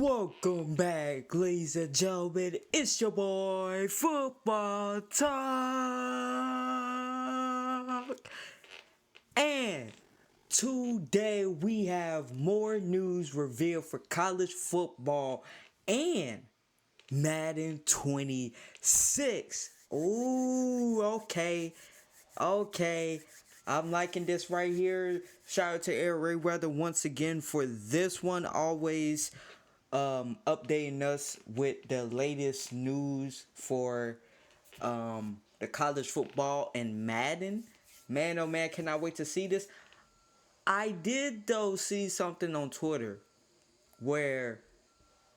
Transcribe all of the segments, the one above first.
Welcome back, ladies and gentlemen. It's your boy, Football Talk. And today we have more news revealed for college football and Madden 26. Ooh, okay. I'm liking this right here. Shout out to Air Ray Weather once again for this one. Always updating us with the latest news for the college football and Madden. Man, oh man, cannot wait to see this. I did though see something on Twitter where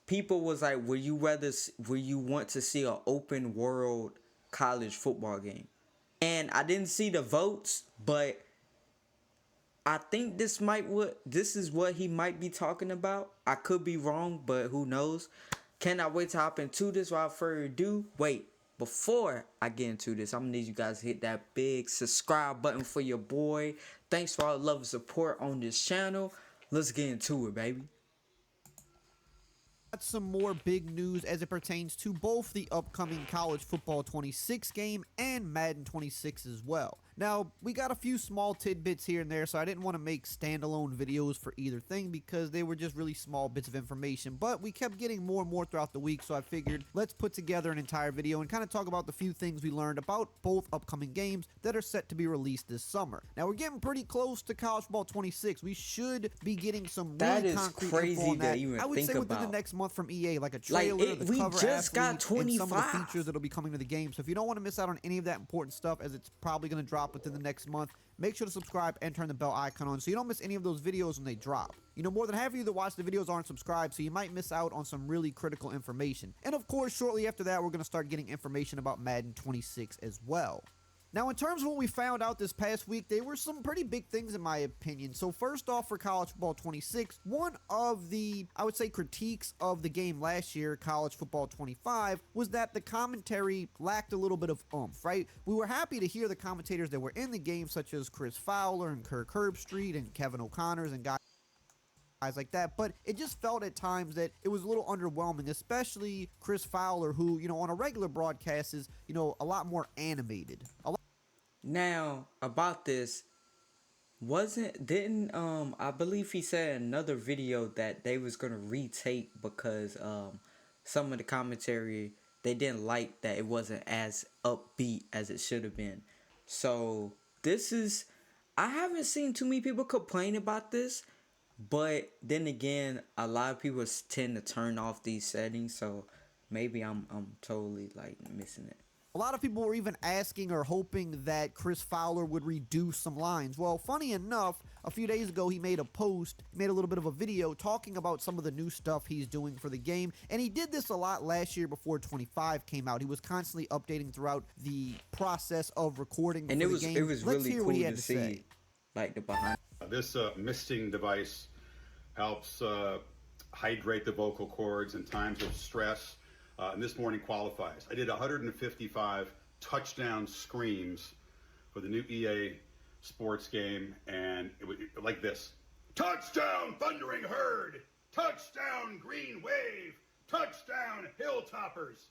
people was like, "Will you want to see an open world college football game?" And I didn't see the votes, but I think this is what he might be talking about. I could be wrong, but who knows? Cannot wait to hop into this. Without further ado, wait. Before I get into this, I'm gonna need you guys to hit that big subscribe button for your boy. Thanks for all the love and support on this channel. Let's get into it, baby. Got some more big news as it pertains to both the upcoming College Football 26 game and Madden 26 as well. Now, we got a few small tidbits here and there, so I didn't want to make standalone videos for either thing because they were just really small bits of information, but we kept getting more and more throughout the week, so I figured let's put together an entire video and kind of talk about the few things we learned about both upcoming games that are set to be released this summer. Now, we're getting pretty close to College Football 26. We should be getting some really concrete info on that. I would say within the next month from EA, like a trailer, the cover just got athlete, 25. and some of the features that'll be coming to the game. So if you don't want to miss out on any of that important stuff, as it's probably going to drop within the next month, make sure to subscribe and turn the bell icon on so you don't miss any of those videos when they drop. You know, more than half of you that watch the videos aren't subscribed, so you might miss out on some really critical information. And of course, shortly after that, we're going to start getting information about Madden 26 as well. Now, in terms of what we found out this past week, there were some pretty big things in my opinion. So first off, for College Football 26, one of the, I would say, critiques of the game last year, College Football 25, was that the commentary lacked a little bit of oomph, right? We were happy to hear the commentators that were in the game, such as Chris Fowler and Kirk Herbstreit and Kevin O'Connors and guys like that, but it just felt at times that it was a little underwhelming, especially Chris Fowler, who, you know, on a regular broadcast is, you know, a lot more animated. Now, about this, I believe he said in another video that they was gonna retake because some of the commentary, they didn't like that it wasn't as upbeat as it should have been. So I haven't seen too many people complain about this, but then again, a lot of people tend to turn off these settings, so maybe I'm totally like missing it. A lot of people were even asking or hoping that Chris Fowler would reduce some lines. Well, funny enough, a few days ago he made a little bit of a video talking about some of the new stuff he's doing for the game, and he did this a lot last year before 25 came out. He was constantly updating throughout the process of recording for the game. It was really cool to see, like, the behind. This misting device helps hydrate the vocal cords in times of stress. And this morning qualifies. I did 155 touchdown screams for the new EA Sports game, and it was like this: touchdown, Thundering Herd! Touchdown, Green Wave! Touchdown, Hilltoppers!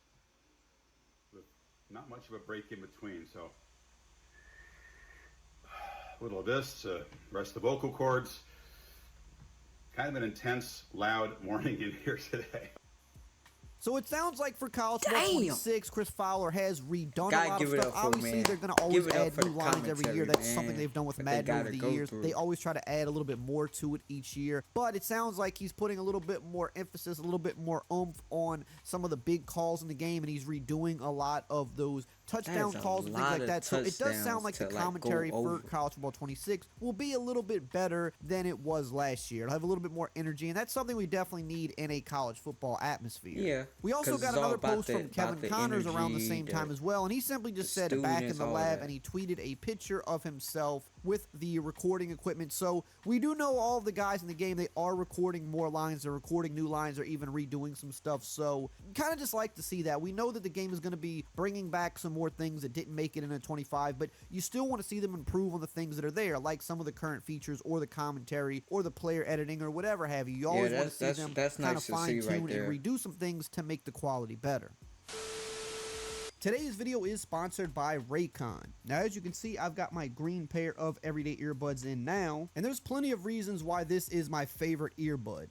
With not much of a break in between, so a little of this to rest the vocal cords. Kind of an intense, loud morning in here today. So it sounds like for College Football 26, Chris Fowler has redone a lot of stuff. Obviously, they're going to always add new lines every year. That's something they've done with Madden over the years. They always try to add a little bit more to it each year. But it sounds like he's putting a little bit more emphasis, a little bit more oomph on some of the big calls in the game, and he's redoing a lot of those touchdown calls and things like that. So it does sound like the commentary for College Football 26 will be a little bit better than it was last year. It'll have a little bit more energy, and that's something we definitely need in a college football atmosphere. Yeah. We also got another post from Kevin Connors around the same time as well, and he simply just said back in the lab, and he tweeted a picture of himself with the recording equipment. So we do know all of the guys in the game, they are recording more lines, they're recording new lines, or even redoing some stuff. So kind of just like to see that. We know that the game is going to be bringing back some more things that didn't make it into 25, but you still want to see them improve on the things that are there, like some of the current features or the commentary or the player editing or whatever have you. You always want to see them kind of fine-tune and redo some things to make the quality better. Today's video is sponsored by Raycon. Now, as you can see, I've got my green pair of everyday earbuds in now, and there's plenty of reasons why this is my favorite earbud.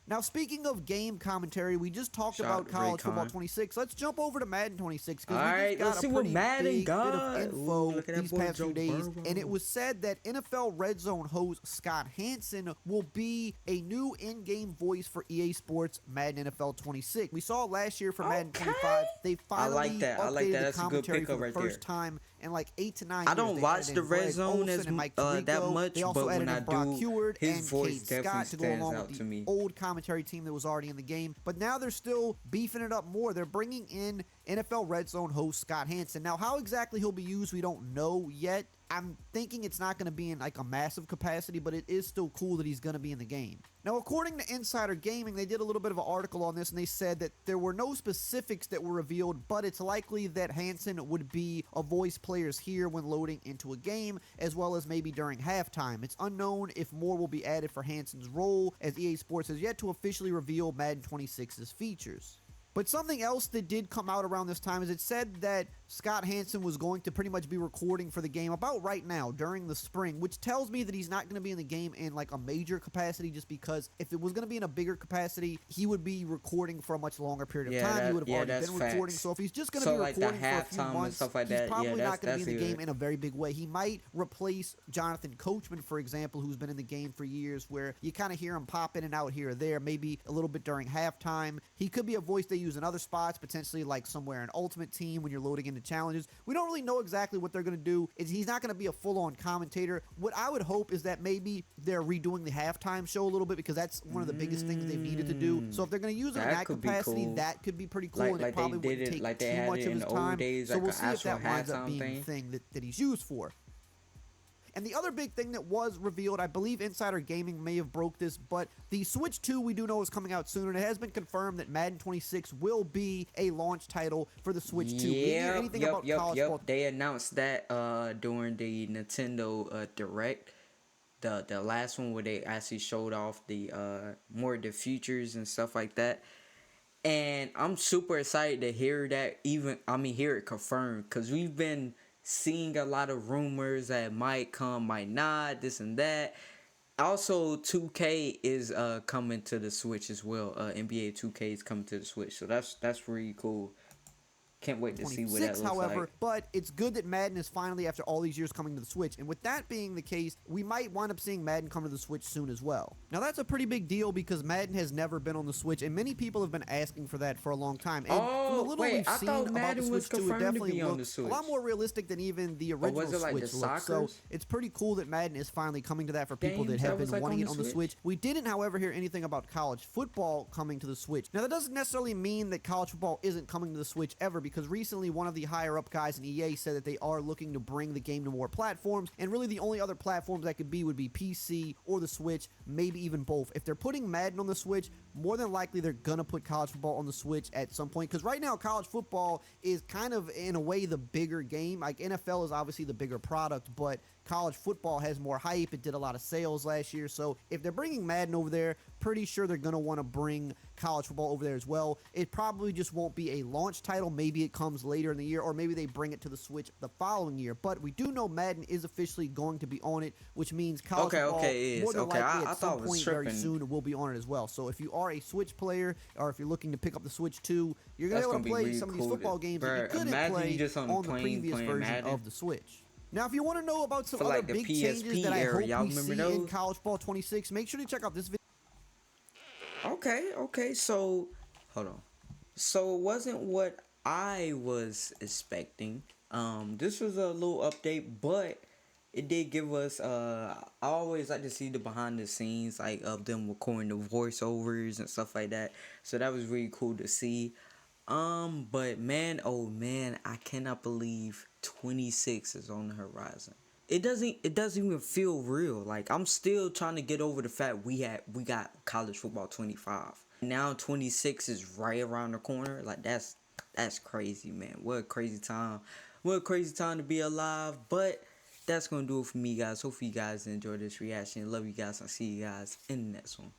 Now, speaking of game commentary, we just talked about College Football 26. Let's jump over to Madden 26 because we just got a pretty big bit of info these past few days, and it was said that NFL Red Zone host Scott Hanson will be a new in-game voice for EA Sports Madden NFL 26. We saw last year for Madden 25, they finally updated the commentary for the first time in like 8 to 9 years. I don't watch the Red Zone as that much, but when I do, his voice definitely stands out to me. Old commentary team that was already in the game, but now they're still beefing it up more. They're bringing in NFL Red Zone host Scott Hanson. Now, how exactly he'll be used, we don't know yet. I'm thinking it's not going to be in like a massive capacity, but it is still cool that he's going to be in the game. Now, according to Insider Gaming, they did a little bit of an article on this, and they said that there were no specifics that were revealed, but it's likely that Hanson would be a voice players here when loading into a game, as well as maybe during halftime. It's unknown if more will be added for Hanson's role, as EA Sports has yet to officially reveal Madden 26's features. But something else that did come out around this time is it said that Scott Hanson was going to pretty much be recording for the game about right now during the spring, which tells me that he's not going to be in the game in like a major capacity, just because if it was going to be in a bigger capacity, he would be recording for a much longer period of time. He would have already been recording. So if he's just going to be recording for a few months, he's probably not going to be in the game in a very big way. He might replace Jonathan Coachman, for example, who's been in the game for years, where you kind of hear him pop in and out here or there, maybe a little bit during halftime. He could be a voice they use in other spots, potentially like somewhere in Ultimate Team when you're loading into challenges. We don't really know exactly what they're going to do. He's not going to be a full-on commentator. What I would hope is that maybe they're redoing the halftime show a little bit, because that's one of the biggest things they've needed to do. So if they're going to use it in that capacity, that could be pretty cool, and it probably wouldn't take too much of his time. So we'll see if that winds up being the thing that he's used for. And the other big thing that was revealed, I believe Insider Gaming may have broke this, but the Switch 2 we do know is coming out soon, and it has been confirmed that Madden 26 will be a launch title for the Switch 2. Yep. They announced that during the Nintendo Direct, the last one where they actually showed off the more of the features and stuff like that. And I'm super excited to hear that, hear it confirmed, because we've been seeing a lot of rumors that might come, might not, this and that. Also, 2K is coming to the Switch as well. NBA 2K is coming to the Switch, so that's really cool. Can't wait to see what that looks like. But it's good that Madden is finally, after all these years, coming to the Switch. And with that being the case, we might wind up seeing Madden come to the Switch soon as well. Now, that's a pretty big deal because Madden has never been on the Switch, and many people have been asking for that for a long time. And from the little we've seen about the Switch 2, it definitely looks a lot more realistic than even the original Switch looked. So it's pretty cool that Madden is finally coming to that for people that have been wanting it on the Switch. We didn't, however, hear anything about college football coming to the Switch. Now, that doesn't necessarily mean that college football isn't coming to the Switch ever, because recently one of the higher up guys in EA said that they are looking to bring the game to more platforms, and really the only other platforms that could be would be PC or the Switch, maybe even both. If they're putting Madden on the Switch, more than likely they're gonna put college football on the Switch at some point, because right now college football is kind of in a way the bigger game. Like NFL is obviously the bigger product, but college football has more hype. It did a lot of sales last year, so if they're bringing Madden over there, pretty sure they're going to want to bring college football over there as well. It probably just won't be a launch title. Maybe it comes later in the year, or maybe they bring it to the Switch the following year. But we do know Madden is officially going to be on it, which means college football more than likely at some point very soon will be on it as well. So if you are a Switch player, or if you're looking to pick up the Switch 2, you're going to be able to play some of these football games that you couldn't play on the previous version of the Switch. Now, if you want to know about some other big changes that I hope we see in College Football 26, make sure to check out this video. Okay, so, hold on. So, it wasn't what I was expecting. This was a little update, but it did give us, I always like to see the behind the scenes, like, of them recording the voiceovers and stuff like that. So, that was really cool to see. But man, oh man, I cannot believe 26 is on the horizon. It doesn't even feel real. Like, I'm still trying to get over the fact we got college football 25. Now 26 is right around the corner. Like, that's That's crazy, man. What a crazy time. What a crazy time to be alive. But that's going to do it for me, guys. Hopefully you guys enjoyed this reaction. Love you guys. I'll see you guys in the next one.